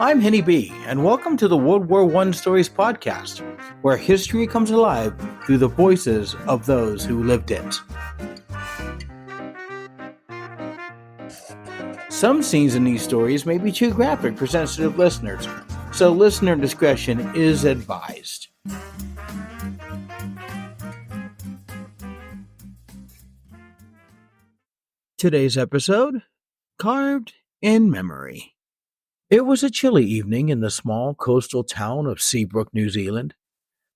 I'm Henny B, and welcome to the World War I Stories podcast, where history comes alive through the voices of those who lived it. Some scenes in these stories may be too graphic for sensitive listeners, so listener discretion is advised. Today's episode, Carved in Memory. It was a chilly evening in the small coastal town of Seabrook, New Zealand.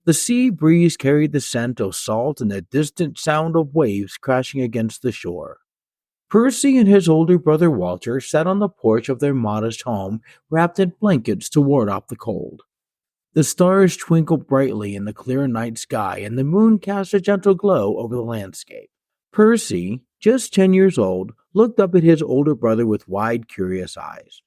The sea breeze carried the scent of salt and the distant sound of waves crashing against the shore. Percy and his older brother Walter sat on the porch of their modest home, wrapped in blankets to ward off the cold. The stars twinkled brightly in the clear night sky, and the moon cast a gentle glow over the landscape. Percy, just 10 years old, looked up at his older brother with wide, curious eyes.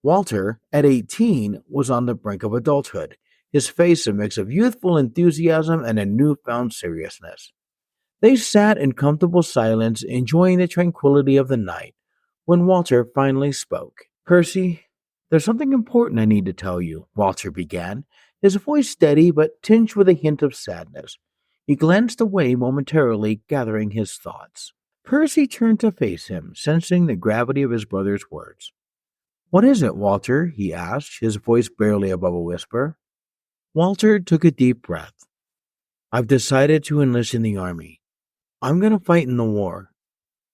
Walter, at 18, was on the brink of adulthood, his face a mix of youthful enthusiasm and a newfound seriousness. They sat in comfortable silence, enjoying the tranquility of the night, when Walter finally spoke. "Percy, there's something important I need to tell you," Walter began, his voice steady but tinged with a hint of sadness. He glanced away momentarily, gathering his thoughts. Percy turned to face him, sensing the gravity of his brother's words. "What is it, Walter?" he asked, his voice barely above a whisper. Walter took a deep breath. "I've decided to enlist in the army. I'm going to fight in the war."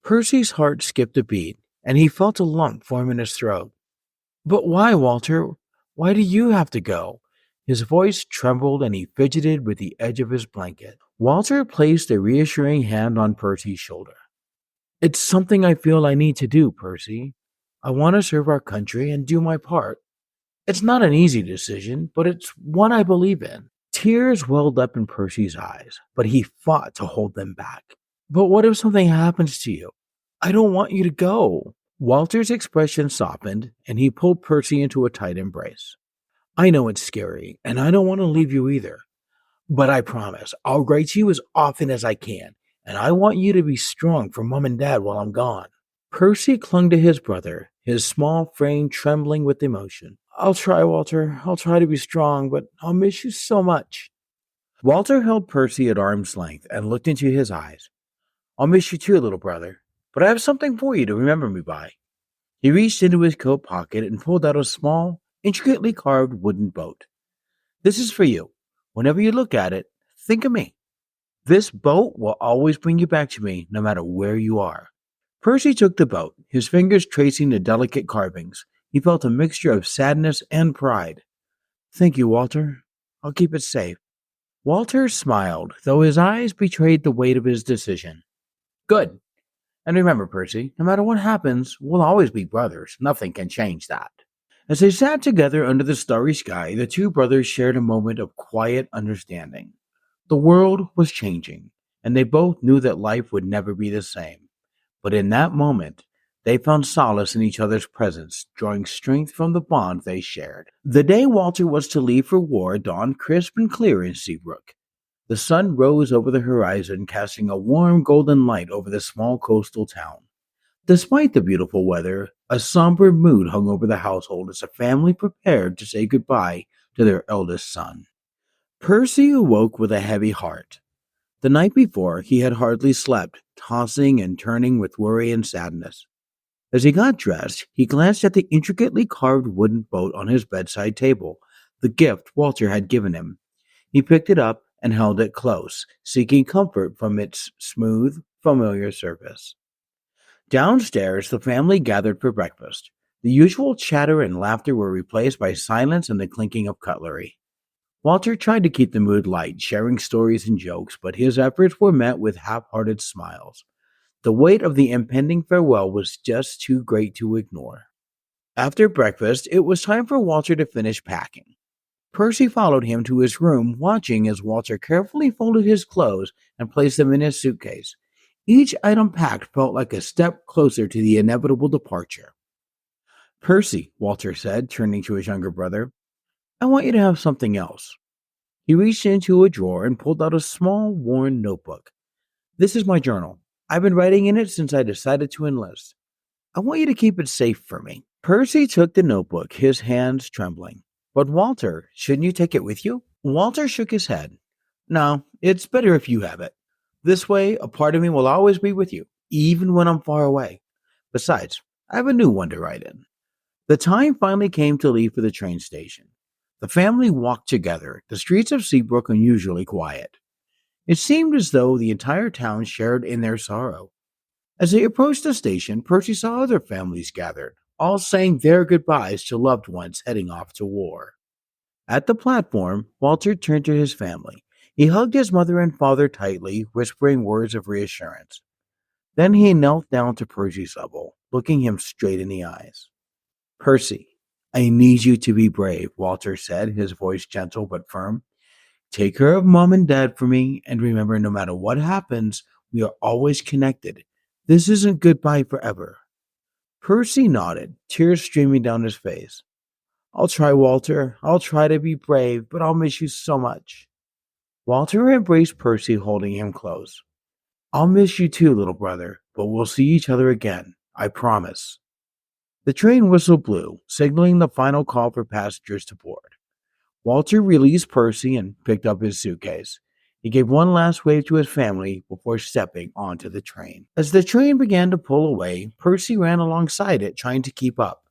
Percy's heart skipped a beat, and he felt a lump form in his throat. "But why, Walter? Why do you have to go?" His voice trembled and he fidgeted with the edge of his blanket. Walter placed a reassuring hand on Percy's shoulder. "It's something I feel I need to do, Percy. I want to serve our country and do my part. It's not an easy decision, but it's one I believe in." Tears welled up in Percy's eyes, but he fought to hold them back. "But what if something happens to you? I don't want you to go." Walter's expression softened, and he pulled Percy into a tight embrace. "I know it's scary, and I don't want to leave you either. But I promise, I'll write to you as often as I can, and I want you to be strong for Mom and Dad while I'm gone." Percy clung to his brother, his small frame trembling with emotion. "I'll try, Walter. I'll try to be strong, but I'll miss you so much." Walter held Percy at arm's length and looked into his eyes. "I'll miss you too, little brother, but I have something for you to remember me by." He reached into his coat pocket and pulled out a small, intricately carved wooden boat. "This is for you. Whenever you look at it, think of me. This boat will always bring you back to me, no matter where you are." Percy took the boat, his fingers tracing the delicate carvings. He felt a mixture of sadness and pride. "Thank you, Walter. I'll keep it safe." Walter smiled, though his eyes betrayed the weight of his decision. "Good. And remember, Percy, no matter what happens, we'll always be brothers. Nothing can change that." As they sat together under the starry sky, the two brothers shared a moment of quiet understanding. The world was changing, and they both knew that life would never be the same. But in that moment, they found solace in each other's presence, drawing strength from the bond they shared. The day Walter was to leave for war dawned crisp and clear in Seabrook. The sun rose over the horizon, casting a warm golden light over the small coastal town. Despite the beautiful weather, a somber mood hung over the household as the family prepared to say goodbye to their eldest son. Percy awoke with a heavy heart. The night before, he had hardly slept, tossing and turning with worry and sadness. As he got dressed, he glanced at the intricately carved wooden boat on his bedside table, the gift Walter had given him. He picked it up and held it close, seeking comfort from its smooth, familiar surface. Downstairs, the family gathered for breakfast. The usual chatter and laughter were replaced by silence and the clinking of cutlery. Walter tried to keep the mood light, sharing stories and jokes, but his efforts were met with half-hearted smiles. The weight of the impending farewell was just too great to ignore. After breakfast, it was time for Walter to finish packing. Percy followed him to his room, watching as Walter carefully folded his clothes and placed them in his suitcase. Each item packed felt like a step closer to the inevitable departure. "Percy," Walter said, turning to his younger brother, "I want you to have something else." He reached into a drawer and pulled out a small, worn notebook. "This is my journal. I've been writing in it since I decided to enlist. I want you to keep it safe for me. Percy took the notebook, his hands trembling. But Walter, shouldn't you take it with you? Walter shook his head. No, it's better if you have it. This way, a part of me will always be with you, even when I'm far away. Besides, I have a new one to write in. The time finally came to leave for the train station. The family walked together, the streets of Seabrook unusually quiet. It seemed as though the entire town shared in their sorrow. As they approached the station, Percy saw other families gathered, all saying their goodbyes to loved ones heading off to war. At the platform, Walter turned to his family. He hugged his mother and father tightly, whispering words of reassurance. Then he knelt down to Percy's level, looking him straight in the eyes. Percy, I need you to be brave, Walter said, his voice gentle but firm. Take care of mom and dad for me, and remember no matter what happens, we are always connected. This isn't goodbye forever. Percy nodded, tears streaming down his face. I'll try, Walter. I'll try to be brave, but I'll miss you so much. Walter embraced Percy, holding him close. I'll miss you too, little brother, but we'll see each other again. I promise. The train whistle blew, signaling the final call for passengers to board. Walter released Percy and picked up his suitcase. He gave one last wave to his family before stepping onto the train. As the train began to pull away, Percy ran alongside it, trying to keep up.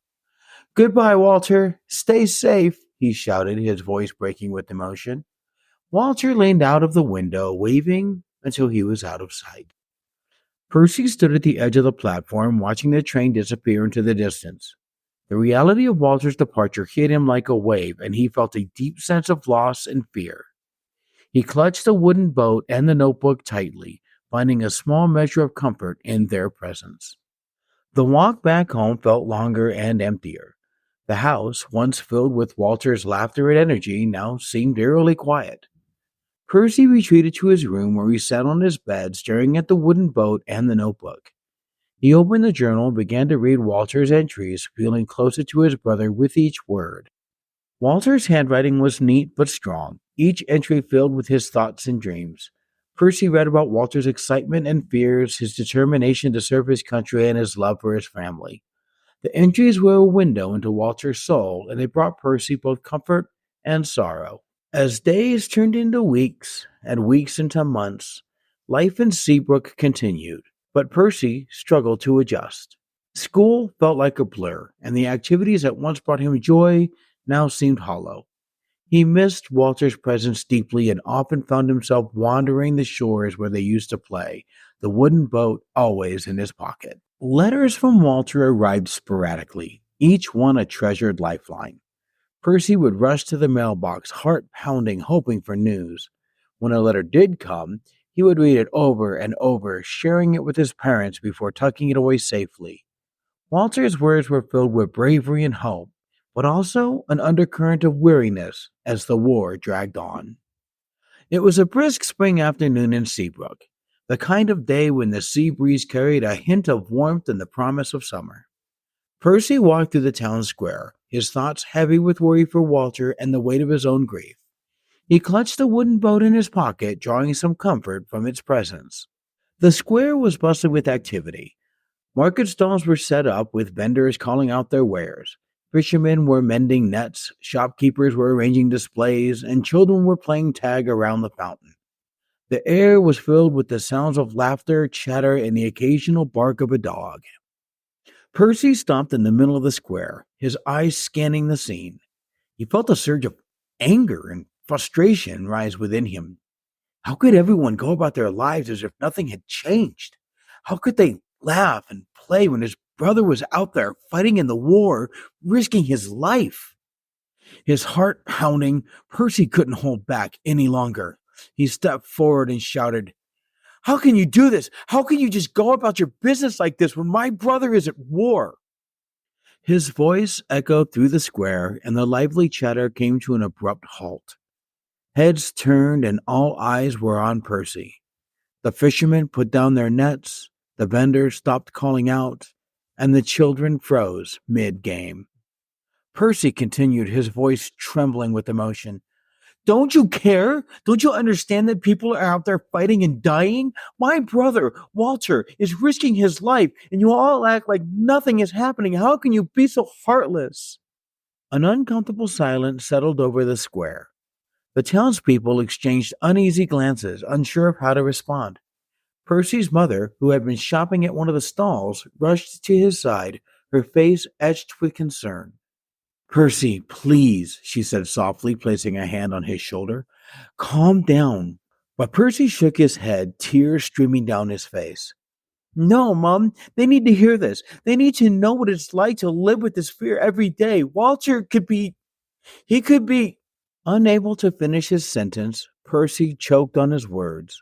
Goodbye, Walter. Stay safe, he shouted, his voice breaking with emotion. Walter leaned out of the window, waving until he was out of sight. Percy stood at the edge of the platform, watching the train disappear into the distance. The reality of Walter's departure hit him like a wave, and he felt a deep sense of loss and fear. He clutched the wooden boat and the notebook tightly, finding a small measure of comfort in their presence. The walk back home felt longer and emptier. The house, once filled with Walter's laughter and energy, now seemed eerily quiet. Percy retreated to his room where he sat on his bed, staring at the wooden boat and the notebook. He opened the journal and began to read Walter's entries, feeling closer to his brother with each word. Walter's handwriting was neat but strong, each entry filled with his thoughts and dreams. Percy read about Walter's excitement and fears, his determination to serve his country, and his love for his family. The entries were a window into Walter's soul, and they brought Percy both comfort and sorrow. As days turned into weeks, and weeks into months, life in Seabrook continued, but Percy struggled to adjust. School felt like a blur, and the activities that once brought him joy now seemed hollow. He missed Walter's presence deeply and often found himself wandering the shores where they used to play, the wooden boat always in his pocket. Letters from Walter arrived sporadically, each one a treasured lifeline. Percy would rush to the mailbox, heart pounding, hoping for news. When a letter did come, he would read it over and over, sharing it with his parents before tucking it away safely. Walter's words were filled with bravery and hope, but also an undercurrent of weariness as the war dragged on. It was a brisk spring afternoon in Seabrook, the kind of day when the sea breeze carried a hint of warmth and the promise of summer. Percy walked through the town square, his thoughts heavy with worry for Walter and the weight of his own grief. He clutched the wooden boat in his pocket, drawing some comfort from its presence. The square was bustling with activity. Market stalls were set up with vendors calling out their wares. Fishermen were mending nets, shopkeepers were arranging displays, and children were playing tag around the fountain. The air was filled with the sounds of laughter, chatter, and the occasional bark of a dog. Percy stopped in the middle of the square, his eyes scanning the scene. He felt a surge of anger and frustration rise within him. How could everyone go about their lives as if nothing had changed? How could they laugh and play when his brother was out there fighting in the war, risking his life? His heart pounding, Percy couldn't hold back any longer. He stepped forward and shouted, How can you do this? How can you just go about your business like this when my brother is at war? His voice echoed through the square, and the lively chatter came to an abrupt halt. Heads turned, and all eyes were on Percy. The fishermen put down their nets, the vendors stopped calling out, and the children froze mid-game. Percy continued, his voice trembling with emotion. Don't you care? Don't you understand that people are out there fighting and dying? My brother, Walter, is risking his life, and you all act like nothing is happening. How can you be so heartless? An uncomfortable silence settled over the square. The townspeople exchanged uneasy glances, unsure of how to respond. Percy's mother, who had been shopping at one of the stalls, rushed to his side, her face etched with concern. Percy, please, she said softly, placing a hand on his shoulder. Calm down. But Percy shook his head, tears streaming down his face. No, Mum, they need to hear this. They need to know what it's like to live with this fear every day. Walter could be. He could be. Unable to finish his sentence, Percy choked on his words.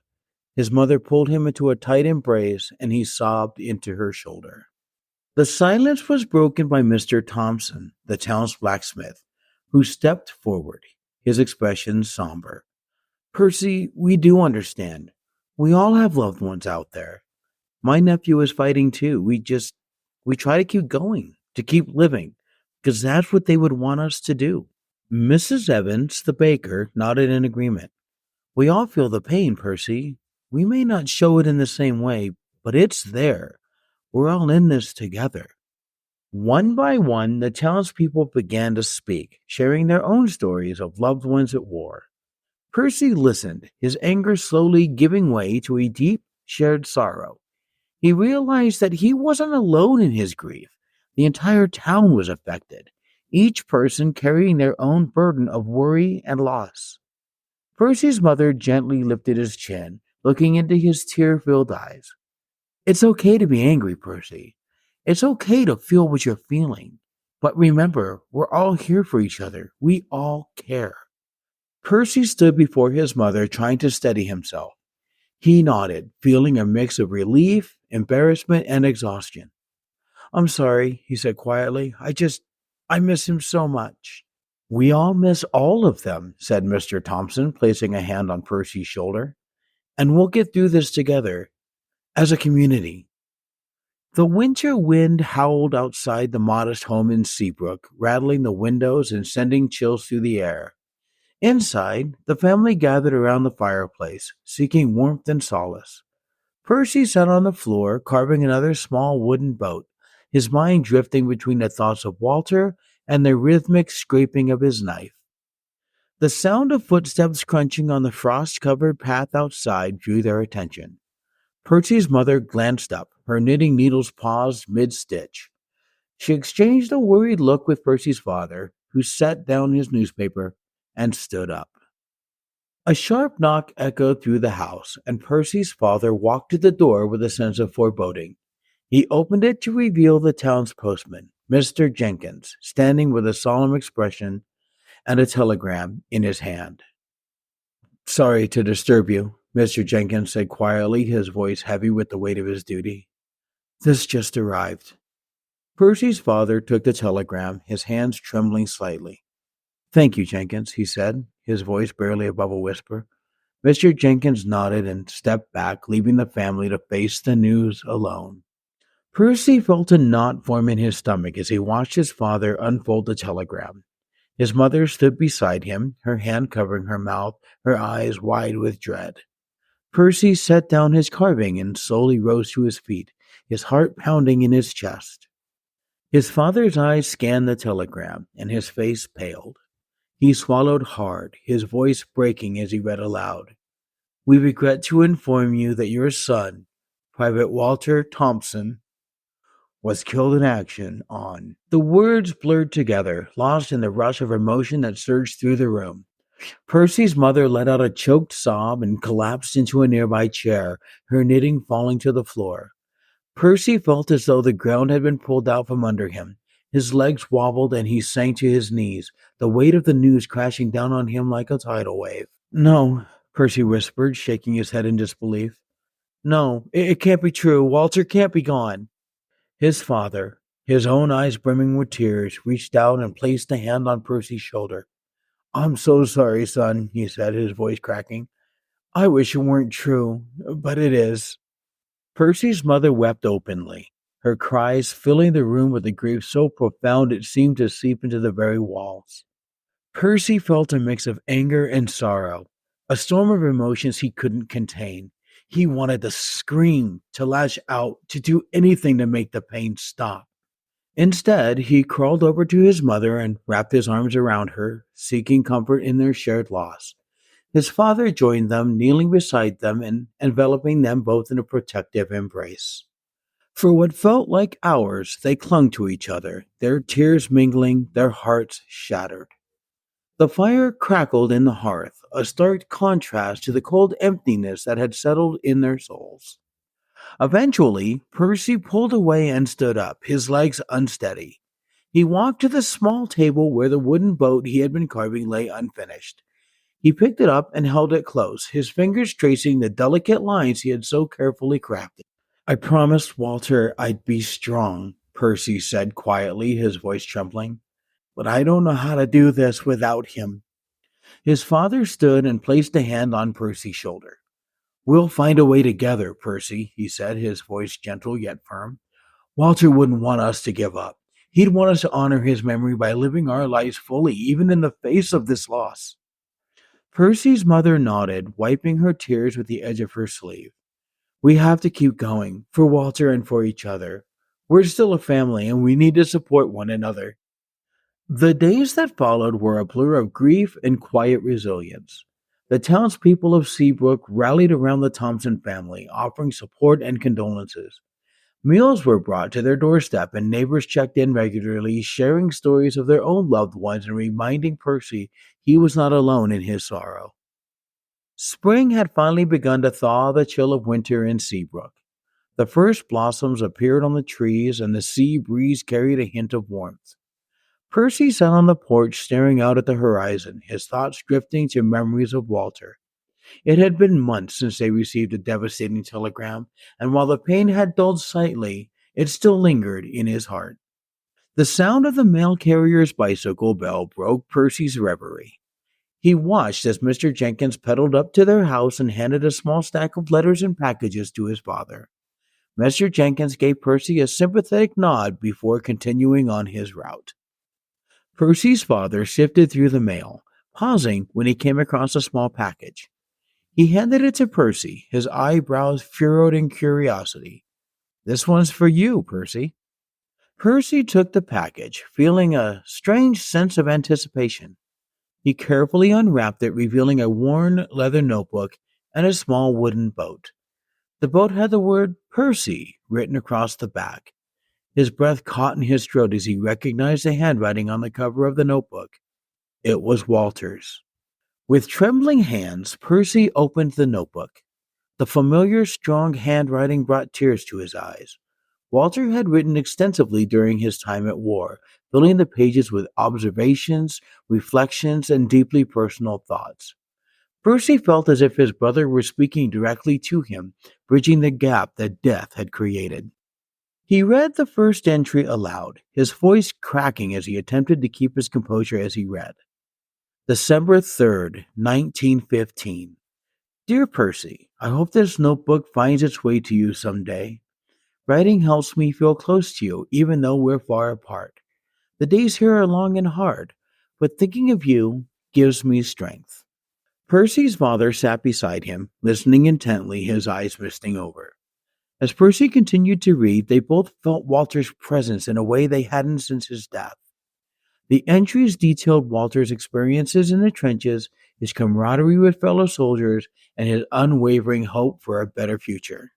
His mother pulled him into a tight embrace, and he sobbed into her shoulder. The silence was broken by Mr. Thompson, the town's blacksmith, who stepped forward, his expression somber. Percy, we do understand. We all have loved ones out there. My nephew is fighting too. We try to keep going, to keep living, because that's what they would want us to do. Mrs. Evans, the baker, nodded in agreement. We all feel the pain, Percy. We may not show it in the same way, but it's there. We're all in this together. One by one, the townspeople began to speak, sharing their own stories of loved ones at war. Percy listened, his anger slowly giving way to a deep, shared sorrow. He realized that he wasn't alone in his grief. The entire town was affected, each person carrying their own burden of worry and loss. Percy's mother gently lifted his chin, looking into his tear-filled eyes. It's okay to be angry, Percy. It's okay to feel what you're feeling. But remember, we're all here for each other. We all care. Percy stood before his mother, trying to steady himself. He nodded, feeling a mix of relief, embarrassment, and exhaustion. I'm sorry, he said quietly. I miss him so much. We all miss all of them, said Mr. Thompson, placing a hand on Percy's shoulder. And we'll get through this together, as a community. The winter wind howled outside the modest home in Seabrook, rattling the windows and sending chills through the air. Inside, the family gathered around the fireplace, seeking warmth and solace. Percy sat on the floor, carving another small wooden boat, his mind drifting between the thoughts of Walter and the rhythmic scraping of his knife. The sound of footsteps crunching on the frost-covered path outside drew their attention. Percy's mother glanced up, her knitting needles paused mid-stitch. She exchanged a worried look with Percy's father, who set down his newspaper and stood up. A sharp knock echoed through the house, and Percy's father walked to the door with a sense of foreboding. He opened it to reveal the town's postman, Mr. Jenkins, standing with a solemn expression and a telegram in his hand. Sorry to disturb you, Mr. Jenkins said quietly, his voice heavy with the weight of his duty. This just arrived. Percy's father took the telegram, his hands trembling slightly. Thank you, Jenkins, he said, his voice barely above a whisper. Mr. Jenkins nodded and stepped back, leaving the family to face the news alone. Percy felt a knot form in his stomach as he watched his father unfold the telegram. His mother stood beside him, her hand covering her mouth, her eyes wide with dread. Percy set down his carving and slowly rose to his feet, his heart pounding in his chest. His father's eyes scanned the telegram, and his face paled. He swallowed hard, his voice breaking as he read aloud. We regret to inform you that your son, Private Walter Thompson, was killed in action on. The words blurred together, lost in the rush of emotion that surged through the room. Percy's mother let out a choked sob and collapsed into a nearby chair, her knitting falling to the floor. Percy felt as though the ground had been pulled out from under him. His legs wobbled and he sank to his knees, the weight of the news crashing down on him like a tidal wave. No, Percy whispered, shaking his head in disbelief. No, it can't be true. Walter can't be gone. His father, his own eyes brimming with tears, reached out and placed a hand on Percy's shoulder. I'm so sorry, son, he said, his voice cracking. I wish it weren't true, but it is. Percy's mother wept openly, her cries filling the room with a grief so profound it seemed to seep into the very walls. Percy felt a mix of anger and sorrow, a storm of emotions he couldn't contain. He wanted to scream, to lash out, to do anything to make the pain stop. Instead, he crawled over to his mother and wrapped his arms around her, seeking comfort in their shared loss. His father joined them, kneeling beside them and enveloping them both in a protective embrace. For what felt like hours, they clung to each other, their tears mingling, their hearts shattered. The fire crackled in the hearth, a stark contrast to the cold emptiness that had settled in their souls. Eventually, Percy pulled away and stood up, his legs unsteady. He walked to the small table where the wooden boat he had been carving lay unfinished. He picked it up and held it close, his fingers tracing the delicate lines he had so carefully crafted. I promised Walter I'd be strong, Percy said quietly, his voice trembling. But I don't know how to do this without him. His father stood and placed a hand on Percy's shoulder. We'll find a way together, Percy, he said, his voice gentle yet firm. Walter wouldn't want us to give up. He'd want us to honor his memory by living our lives fully, even in the face of this loss. Percy's mother nodded, wiping her tears with the edge of her sleeve. We have to keep going, for Walter and for each other. We're still a family, and we need to support one another. The days that followed were a blur of grief and quiet resilience. The townspeople of Seabrook rallied around the Thompson family, offering support and condolences. Meals were brought to their doorstep, and neighbors checked in regularly, sharing stories of their own loved ones and reminding Percy he was not alone in his sorrow. Spring had finally begun to thaw the chill of winter in Seabrook. The first blossoms appeared on the trees, and the sea breeze carried a hint of warmth. Percy sat on the porch staring out at the horizon, his thoughts drifting to memories of Walter. It had been months since they received a devastating telegram, and while the pain had dulled slightly, it still lingered in his heart. The sound of the mail carrier's bicycle bell broke Percy's reverie. He watched as Mr. Jenkins pedaled up to their house and handed a small stack of letters and packages to his father. Mr. Jenkins gave Percy a sympathetic nod before continuing on his route. Percy's father sifted through the mail, pausing when he came across a small package. He handed it to Percy, his eyebrows furrowed in curiosity. This one's for you, Percy. Percy took the package, feeling a strange sense of anticipation. He carefully unwrapped it, revealing a worn leather notebook and a small wooden boat. The boat had the word Percy written across the back. His breath caught in his throat as he recognized the handwriting on the cover of the notebook. It was Walter's. With trembling hands, Percy opened the notebook. The familiar, strong handwriting brought tears to his eyes. Walter had written extensively during his time at war, filling the pages with observations, reflections, and deeply personal thoughts. Percy felt as if his brother were speaking directly to him, bridging the gap that death had created. He read the first entry aloud, his voice cracking as he attempted to keep his composure as he read. December 3rd, 1915. Dear Percy, I hope this notebook finds its way to you someday. Writing helps me feel close to you, even though we're far apart. The days here are long and hard, but thinking of you gives me strength. Percy's father sat beside him, listening intently, his eyes misting over. As Percy continued to read, they both felt Walter's presence in a way they hadn't since his death. The entries detailed Walter's experiences in the trenches, his camaraderie with fellow soldiers, and his unwavering hope for a better future.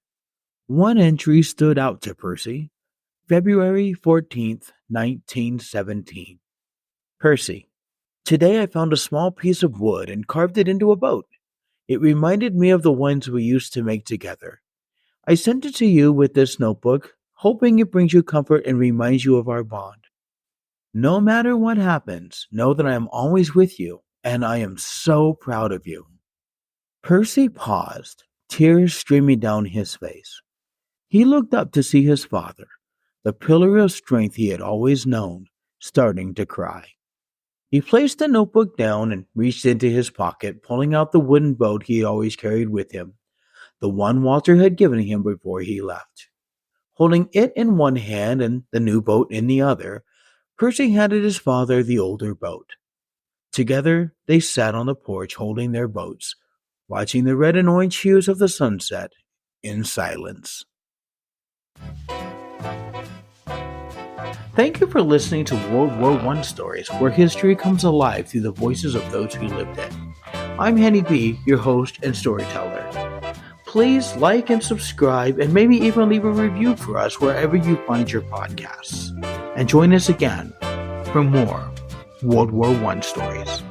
One entry stood out to Percy. February 14th, 1917. Percy, today I found a small piece of wood and carved it into a boat. It reminded me of the ones we used to make together. I sent it to you with this notebook, hoping it brings you comfort and reminds you of our bond. No matter what happens, know that I am always with you, and I am so proud of you. Percy paused, tears streaming down his face. He looked up to see his father, the pillar of strength he had always known, starting to cry. He placed the notebook down and reached into his pocket, pulling out the wooden boat he always carried with him, the one Walter had given him before he left. Holding it in one hand and the new boat in the other, Percy handed his father the older boat. Together, they sat on the porch holding their boats, watching the red and orange hues of the sunset in silence. Thank you for listening to World War I stories, where history comes alive through the voices of those who lived it. I'm Henny B, your host and storyteller. Please like and subscribe, and maybe even leave a review for us wherever you find your podcasts. And join us again for more World War I stories.